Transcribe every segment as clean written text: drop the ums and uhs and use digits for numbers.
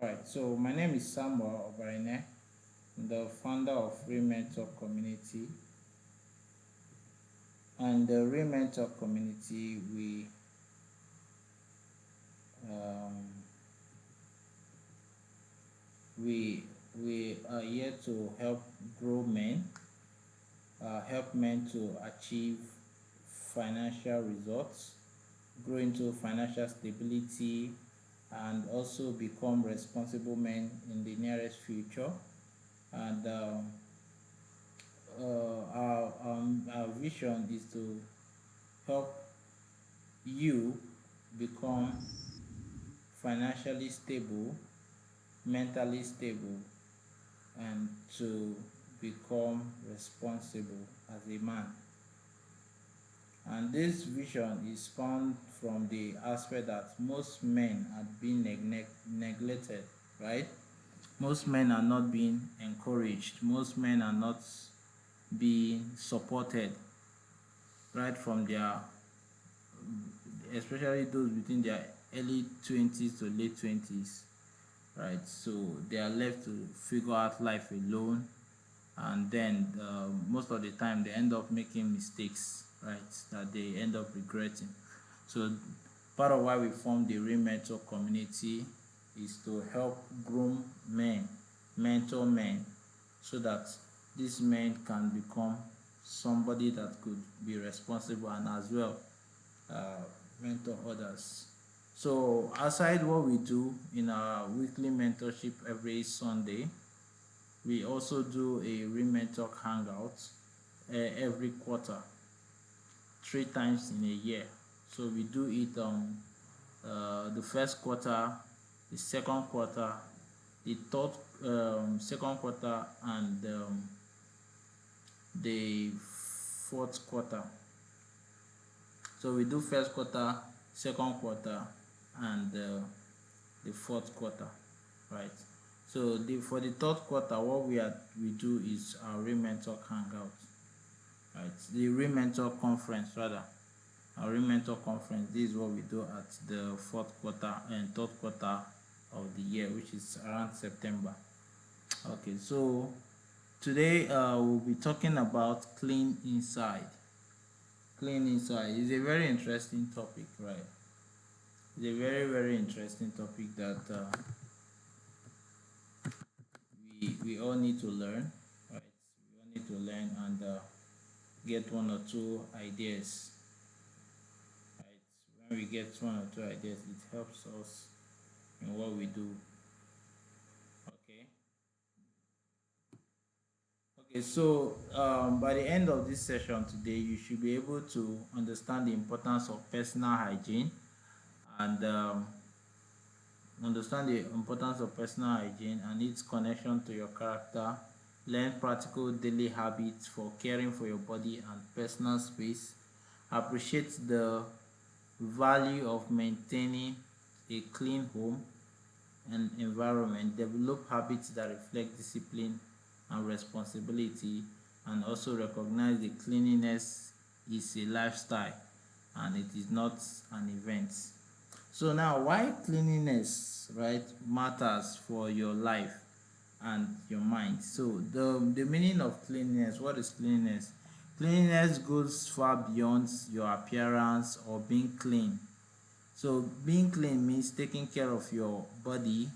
Alright, so my name is Samuel Obarine, the founder of Mentor Community. And the Mentor Community, um, we we are here to help grow men, help men to achieve financial results, grow into financial stability, and also become responsible men in the nearest future. And our vision is to help you become financially stable, mentally stable, and to become responsible as a man. And this vision is found from the aspect that most men are being neglected, right? Most men are not being encouraged, most men are not being supported right from their, especially those between their early 20s to late 20s, right? So they are left to figure out life alone, and then most of the time they end up making mistakes, right, that they end up regretting. So part of why we formed the Mentor community is to help groom men, mentor men, so that these men can become somebody that could be responsible and as well uh, mentor others. So aside what we do in our weekly mentorship every Sunday, we also do a Mentor hangout every quarter, 3 times in a year. So we do it on the first quarter, the second quarter, the third second quarter, and the fourth quarter. So we do first quarter, second quarter, and the fourth quarter, right? So for the third quarter, what we do is our Mentor hangout, right? The Mentor conference rather. Our Mentor conference. This is what we do at the fourth quarter and third quarter of the year, which is around September. Okay, so today we'll be talking about clean inside. Clean inside is a very interesting topic, right? It's a very interesting topic that we all need to learn, right? We all need to learn and get one or two ideas, right? When we get one or two ideas, it helps us in what we do. Okay. Okay, so by the end of this session today, you should be able to understand the importance of personal hygiene and understand the importance of personal hygiene and its connection to your character. Learn practical daily habits for caring for your body and personal space. Appreciate the value of maintaining a clean home and environment. Develop habits that reflect discipline and responsibility, and also recognize that cleanliness is a lifestyle and it is not an event. So now, why cleanliness, right, matters for your life and your mind. So the meaning of cleanliness, what is cleanliness? Cleanliness goes far beyond your appearance or being clean. So being clean means taking care of your body,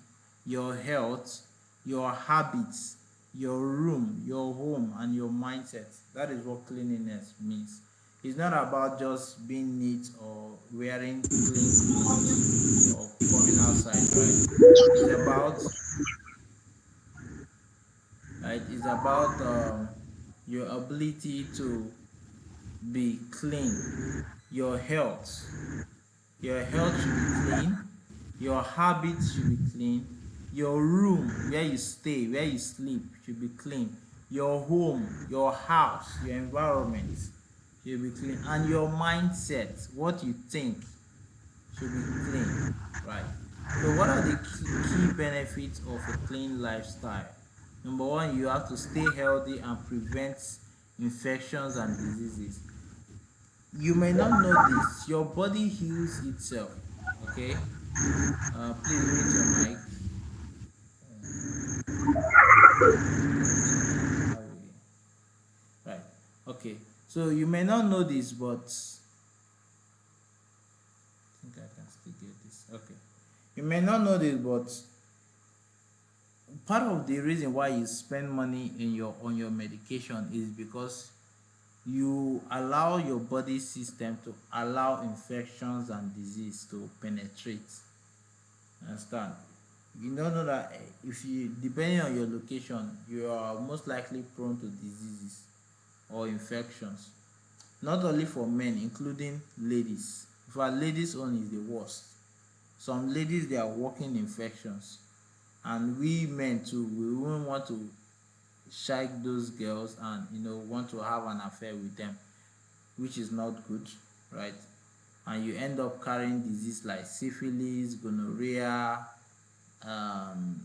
your health, your habits, your room, your home, and your mindset. That is what cleanliness means. It's not about just being neat or wearing clean clothes or coming outside, right? It's about It's about your ability to be clean, your health. Your health should be clean, your habits should be clean, your room where you stay, where you sleep should be clean, your home, your house, your environment should be clean, and your mindset, what you think, should be clean, right? So what are the key benefits of a clean lifestyle? Number one, you have to stay healthy and prevent infections and diseases. You may not know this, your body heals itself. Okay, please mute your mic. Right. Okay. So you may not know this, but I think I can still get this. Okay. You may not know this, but part of the reason why you spend money in your on your medication is because you allow your body system to allow infections and disease to penetrate. Understand? You don't know that if you, depending on your location, you are most likely prone to diseases or infections. Not only for men, including ladies. In fact, ladies own is the worst. Some ladies, they are walking infections, and we men too, we won't want to shake those girls and want to have an affair with them, which is not good, right? And you end up carrying disease like syphilis, gonorrhea, um,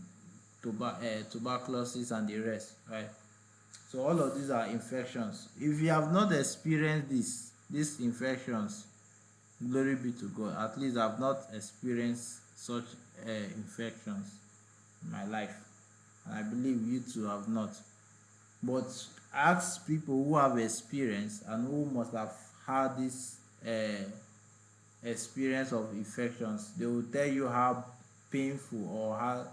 tuberculosis, and the rest, right? So all of these are infections. If you have not experienced these infections, glory be to God. At least I've not experienced such infections in my life, and I believe you too have not. But ask people who have experience and who must have had this experience of infections. They will tell you how painful or how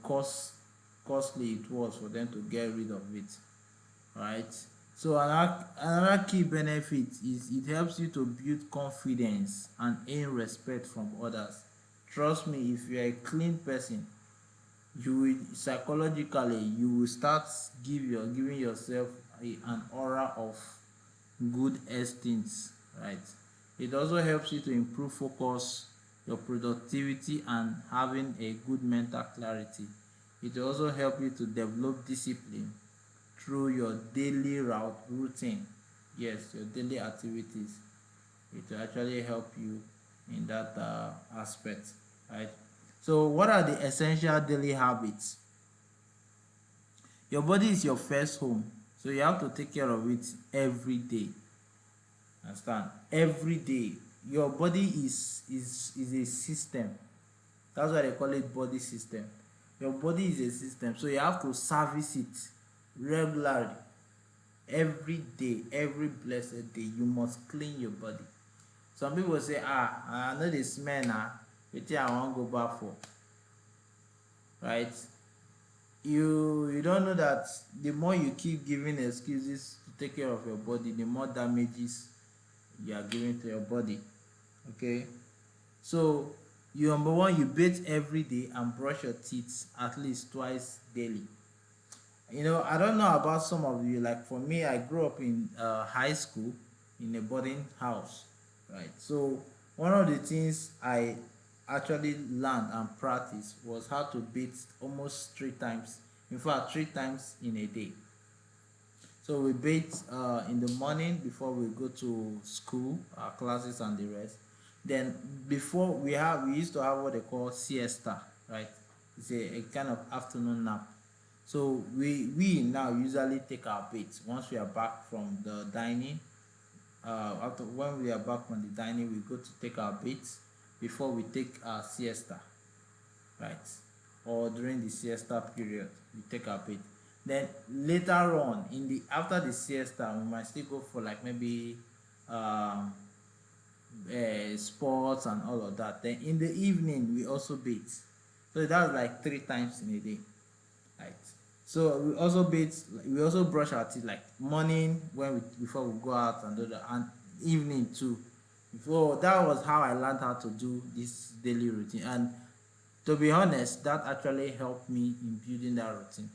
costly it was for them to get rid of it, right? So another key benefit is it helps you to build confidence and gain respect from others. Trust me, if you're a clean person, you will psychologically you will start giving yourself an aura of good instincts, right? It also helps you to improve focus, your productivity, and having a good mental clarity. It will also help you to develop discipline through your daily routine. Yes, your daily activities. It will actually help you in that aspect, right? So what are the essential daily habits? Your body is your first home, so you have to take care of it every day. Understand? Every day. Your body is a system. That's why they call it body system. Your body is a system, so you have to service it regularly. Every day, every blessed day, you must clean your body. Some people say, I know the smell now, wetin I wan go back for, right? You don't know that the more you keep giving excuses to take care of your body, the more damages you are giving to your body. Okay, so you, number one, you bathe every day and brush your teeth at least twice daily. I don't know about some of you. Like for me, I grew up in high school in a boarding house, right? So one of the things I actually learned and practiced was how to bathe almost 3 times. In fact, 3 times in a day. So we bathe in the morning before we go to school, our classes and the rest. Then before we used to have what they call siesta, right? It's a kind of afternoon nap. So we now usually take our bath once we are back from the dining. After when we are back from the dining, we go to take our bath before we take our siesta, right? Or during the siesta period, we take our bath. Then later on, in the after the siesta, we might still go for like maybe um, sports and all of that. Then in the evening, we also bathe. So that's like 3 times in a day, right? So we also bathe, we also brush our teeth like morning when we before we go out and do that, and evening too. So that was how I learned how to do this daily routine, and to be honest, that actually helped me in building that routine.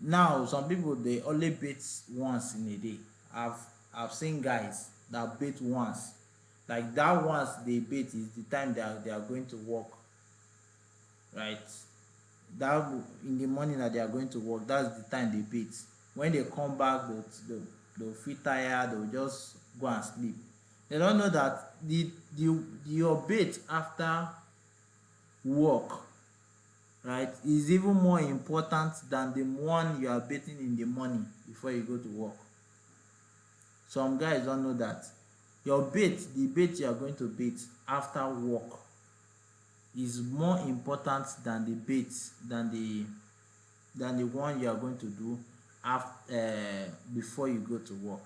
Now some people, they only bathe once in a day. I've seen guys that bathe once. Like that once they bathe is the time they are going to work, right? That in the morning that they are going to work, that's the time they bathe. When they come back, they'll feel tired, they'll just go and sleep. They don't know that your bath after work, right, is even more important than the one you are bathing in the morning before you go to work. Some guys don't know that the bath you are going to bathe after work is more important than the bath than than the one you are going to do after before you go to work.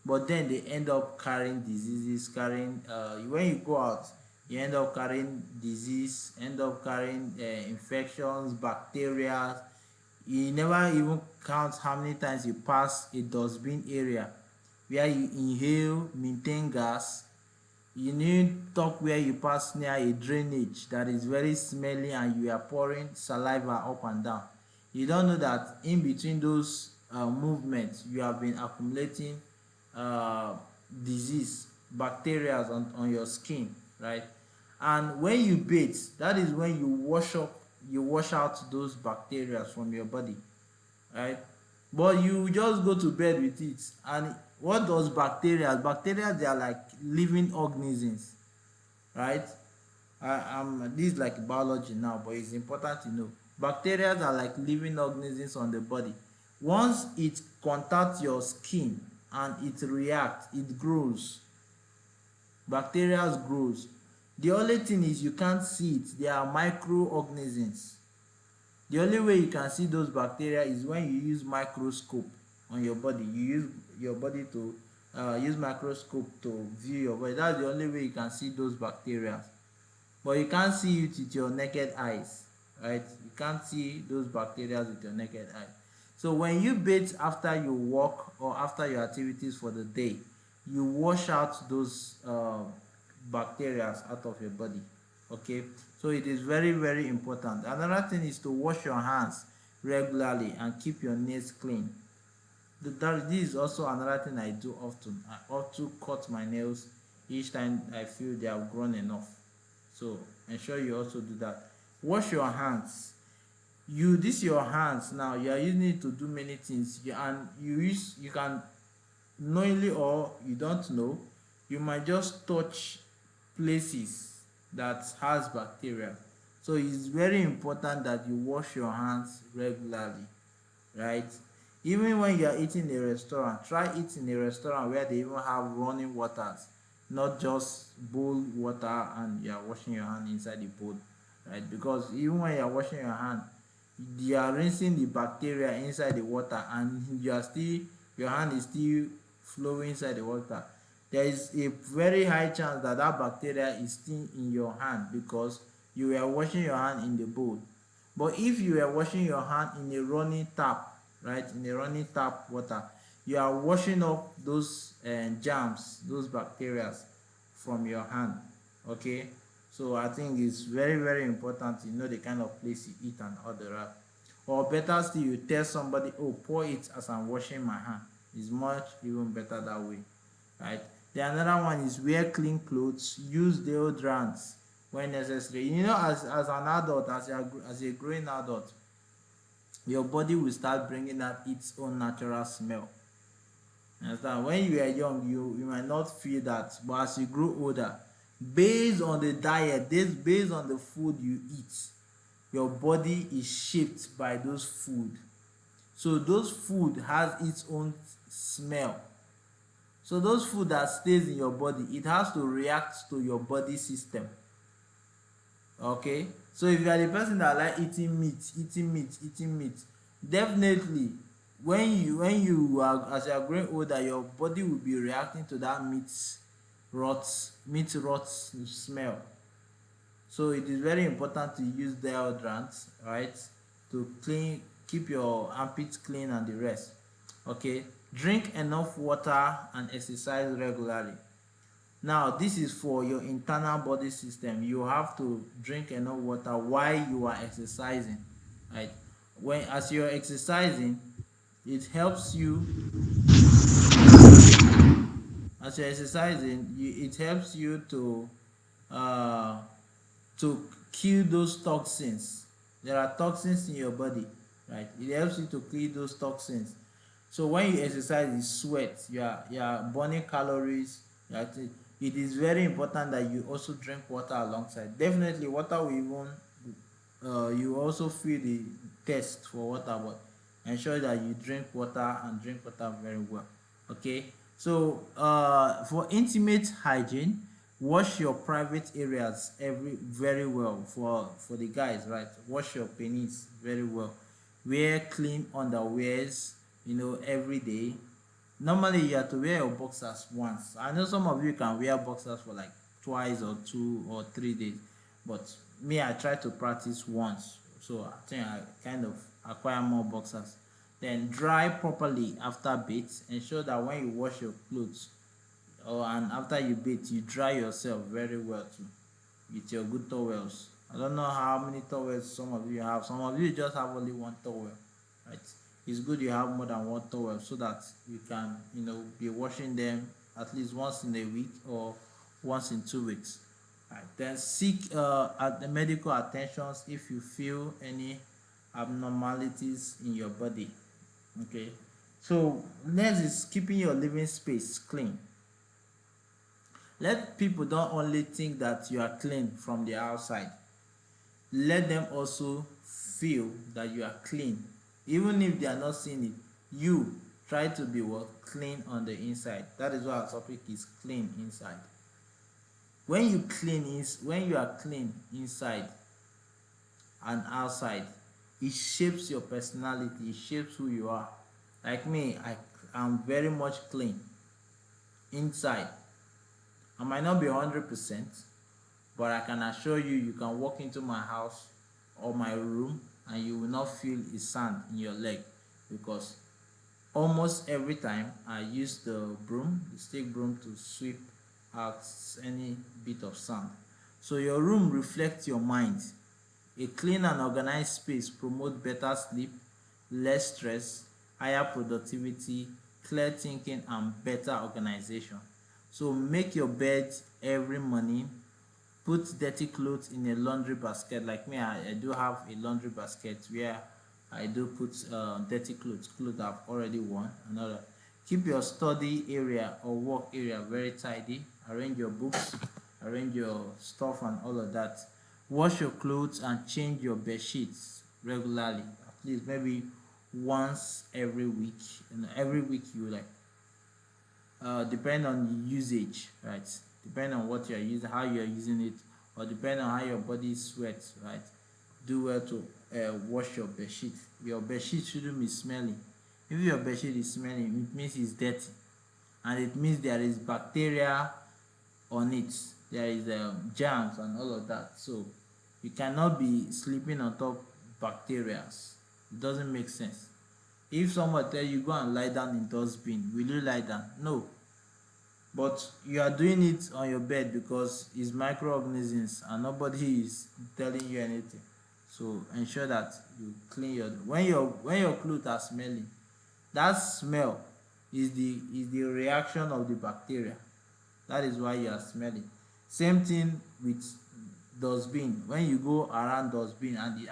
But then they end up carrying diseases, carrying when you go out, you end up carrying disease, end up carrying infections, bacteria. You never even count how many times you pass a dustbin area where you inhale methane gas. You need talk where you pass near a drainage that is very smelly and you are pouring saliva up and down. You don't know that in between those movements you have been accumulating uh, disease, bacteria on your skin, right? And when you bathe, that is when you wash out those bacteria from your body, right? But you just go to bed with it. And what does bacteria, they are like living organisms, right? This is like biology now, but it's important to know bacteria are like living organisms on the body. Once it contacts your skin and it reacts, it grows. Bacteria grows. The only thing is you can't see it. They are microorganisms. The only way you can see those bacteria is when you use microscope on your body. You use your body to use microscope to view your body. That's the only way you can see those bacteria. But you can't see it with your naked eyes, right? You can't see those bacteria with your naked eye. So when you bathe after you walk or after your activities for the day, you wash out those bacteria out of your body. Okay, so it is very, very important. Another thing is to wash your hands regularly and keep your nails clean. This is also another thing I do often. I often cut my nails each time I feel they have grown enough. So ensure you also do that. Wash your hands. This your hands now, you are using it to do many things. And you can knowingly or you don't know, you might just touch places that has bacteria. So it's very important that you wash your hands regularly, right? Even when you are eating in a restaurant, try it in a restaurant where they even have running waters, not just bowl water and you are washing your hand inside the bowl, right? Because even when you are washing your hand, you are rinsing the bacteria inside the water and your hand is still flowing inside the water. There is a very high chance that bacteria is still in your hand because you were washing your hand in the bowl. But if you were washing your hand in a running tap, right, in a running tap water, you are washing off those germs, those bacteria from your hand. Okay, so I think it's very, very important to know the kind of place you eat and all the rest. Or better still, you tell somebody, oh, pour it as I'm washing my hand. It's much even better that way, right? The another one is wear clean clothes, use deodorants when necessary. As an adult, as a growing adult, your body will start bringing out its own natural smell. Understand? When you are young, you might not feel that, but as you grow older, based on the diet, based on the food you eat, your body is shaped by those food. So those food has its own smell. So those food that stays in your body, it has to react to your body system. Okay, so if you are the person that like eating meat, definitely when you are, as you are growing older, your body will be reacting to that meat rot smell. So it is very important to use deodorants, right, to keep your armpits clean and the rest. Okay, drink enough water and exercise regularly. Now this is for your internal body system. You have to drink enough water while you are exercising, right? As you're exercising, it helps you. As you're exercising, it helps you uh to kill those toxins. There are toxins in your body, right? It helps you to kill those toxins. So when you exercise, you sweat, you are burning calories. It is very important that you also drink water alongside. Definitely water will even you also feel the thirst for water, but ensure that you drink water and drink water very well. Okay, so for intimate hygiene, wash your private areas very well. For the guys, right, wash your penis very well. Wear clean underwears, every day. Normally you have to wear your boxers once. I know some of you can wear boxers for like twice or 2 or 3 days, but me, I try to practice once, so I think I kind of acquire more boxers. Then dry properly after bath. Ensure that when you wash your clothes and after you bathe, you dry yourself very well too with your good towels. I don't know how many towels some of you have. Some of you just have only one towel, right? It's good you have more than one towel so that you can, be washing them at least once in a week or once in 2 weeks. Right. Then seek at the medical attentions if you feel any abnormalities in your body. Okay. So next is keeping your living space clean. Let people don't only think that you are clean from the outside. Let them also feel that you are clean. Even if they are not seeing it, you try to be clean on the inside. That is why our topic is clean inside. When you are clean inside and outside, it shapes your personality, it shapes who you are. Like me, I am very much clean inside. I might not be 100%, but I can assure you, you can walk into my house or my room and you will not feel a sand in your leg, because almost every time I use the stick broom, to sweep out any bit of sand. So your room reflects your mind. A clean and organized space promotes better sleep, less stress, higher productivity, clear thinking, and better organization. So make your bed every morning. Put dirty clothes in a laundry basket. Like me, I do have a laundry basket where I do put dirty clothes I've already worn. Another, keep your study area or work area very tidy. Arrange your books, arrange your stuff and all of that. Wash your clothes and change your bed sheets regularly, at least maybe once every week. Every week you like depend on usage, right? Depend on what you are using, how you are using it, or depend on how your body sweats, right? Do well to wash your bed sheet. Your bed sheet shouldn't be smelling. If your bed sheet is smelling, it means it's dirty, and it means there is bacteria on it. There is germs and all of that. So you cannot be sleeping on top bacteria. It doesn't make sense. If someone tell you go and lie down in dustbin, will you lie down? No. But you are doing it on your bed because it's microorganisms and nobody is telling you anything. So ensure that you clean your when your clothes are smelling. That smell is the reaction of the bacteria. That is why you are smelling. Same thing with dustbin. When you go around dustbin and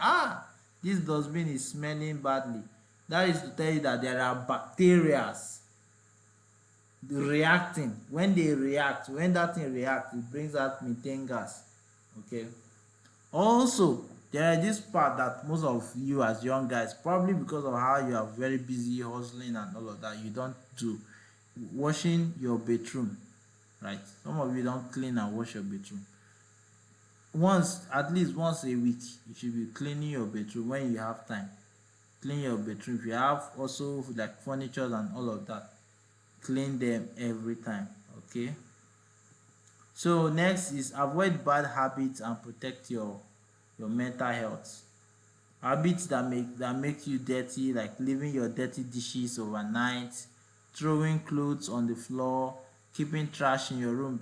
this dustbin is smelling badly, that is to tell you that there are bacteria reacting. When that thing reacts, it brings out methane gas. Okay. Also, there is this part that most of you as young guys, probably because of how you are very busy hustling and all of that, you don't do. Washing your bedroom, right? Some of you don't clean and wash your bedroom. At least once a week, you should be cleaning your bedroom when you have time. Clean your bedroom. If you have also like furniture and all of that, clean them every time. Okay. So next is avoid bad habits and protect your mental health. Habits that make you dirty, like leaving your dirty dishes overnight, throwing clothes on the floor, keeping trash in your room.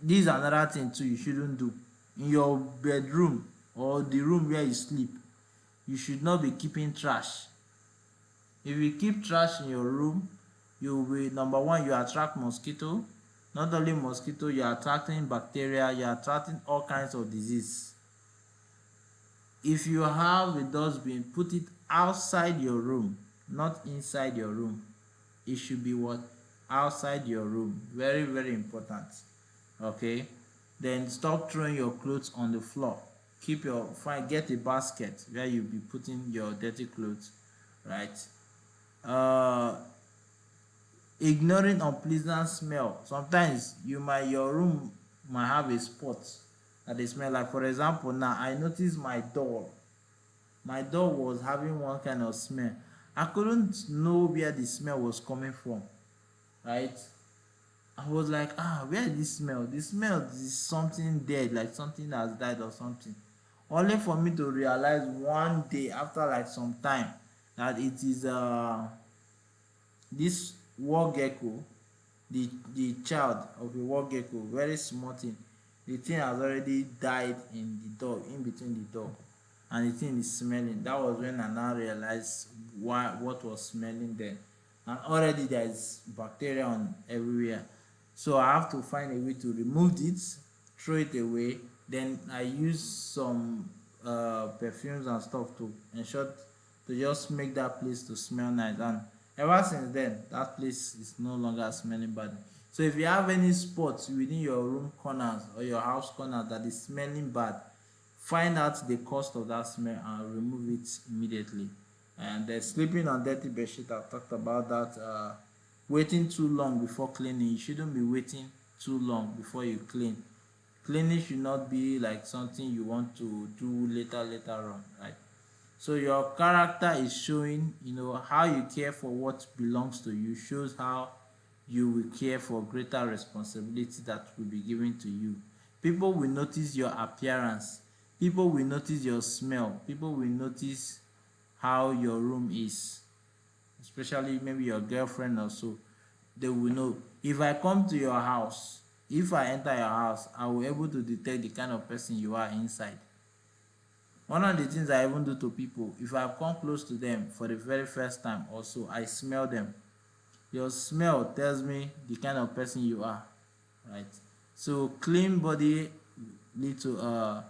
This is another thing too you shouldn't do. In your bedroom or the room where you sleep, you should not be keeping trash. If you keep trash in your room, you will, number one, you attract mosquito. Not only mosquito, you are attracting bacteria, you are attracting all kinds of disease. If you have a dustbin, put it outside your room, not inside your room. It should be what? Outside your room. Very, very important. Okay. Then stop throwing your clothes on the floor. Get a basket where you'll be putting your dirty clothes, right? Ignoring unpleasant smell. Sometimes your room might have a spot that they smell. Like for example, now I notice my door my dog was having one kind of smell. I couldn't know where the smell was coming from, right? I was like, where is this smell? The smell is something dead, like something has died or something. Only for me to realize one day after like some time that it is this war gecko, the child of a war gecko, very small thing. The thing has already died in the dog, in between the dog, and the thing is smelling. That was when I now realized what was smelling then, and already there is bacteria on everywhere. So I have to find a way to remove it, throw it away. Then I use some perfumes and stuff to ensure to just make that place to smell nice. And ever since then, that place is no longer smelling bad. So if you have any spots within your room corners or your house corners that is smelling bad, find out the cause of that smell and remove it immediately. And then sleeping on dirty bedsheet, I've talked about that. Waiting too long before cleaning, you shouldn't be waiting too long before you clean. Cleaning should not be like something you want to do later on, right? So your character is showing, how you care for what belongs to you, shows how you will care for greater responsibility that will be given to you. People will notice your appearance. People will notice your smell. People will notice how your room is, especially maybe your girlfriend or so. They will know. If I come to your house, if I enter your house, I will able to detect the kind of person you are inside. One of the things I even do to people, if I come close to them for the very first time or so, I smell them. Your smell tells me the kind of person you are, right? So clean body lead to a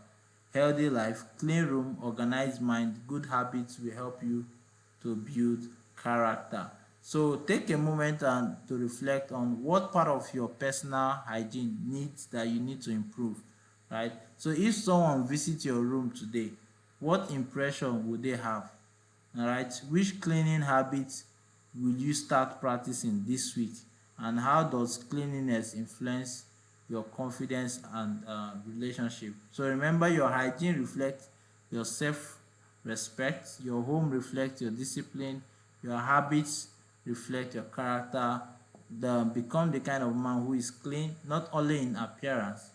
healthy life. Clean room, organized mind, good habits will help you to build character. So take a moment and to reflect on what part of your personal hygiene needs that you need to improve, right? So if someone visits your room today, what impression would they have? All right, which cleaning habits will you start practicing this week, and how does cleanliness influence your confidence and relationship? So remember, your hygiene reflects your self-respect, your home reflects your discipline, your habits reflect your character. Become the kind of man who is clean, not only in appearance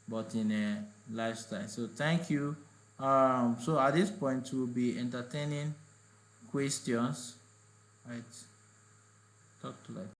but in a lifestyle. So thank you. So at this point we'll be entertaining questions, right? Talk to like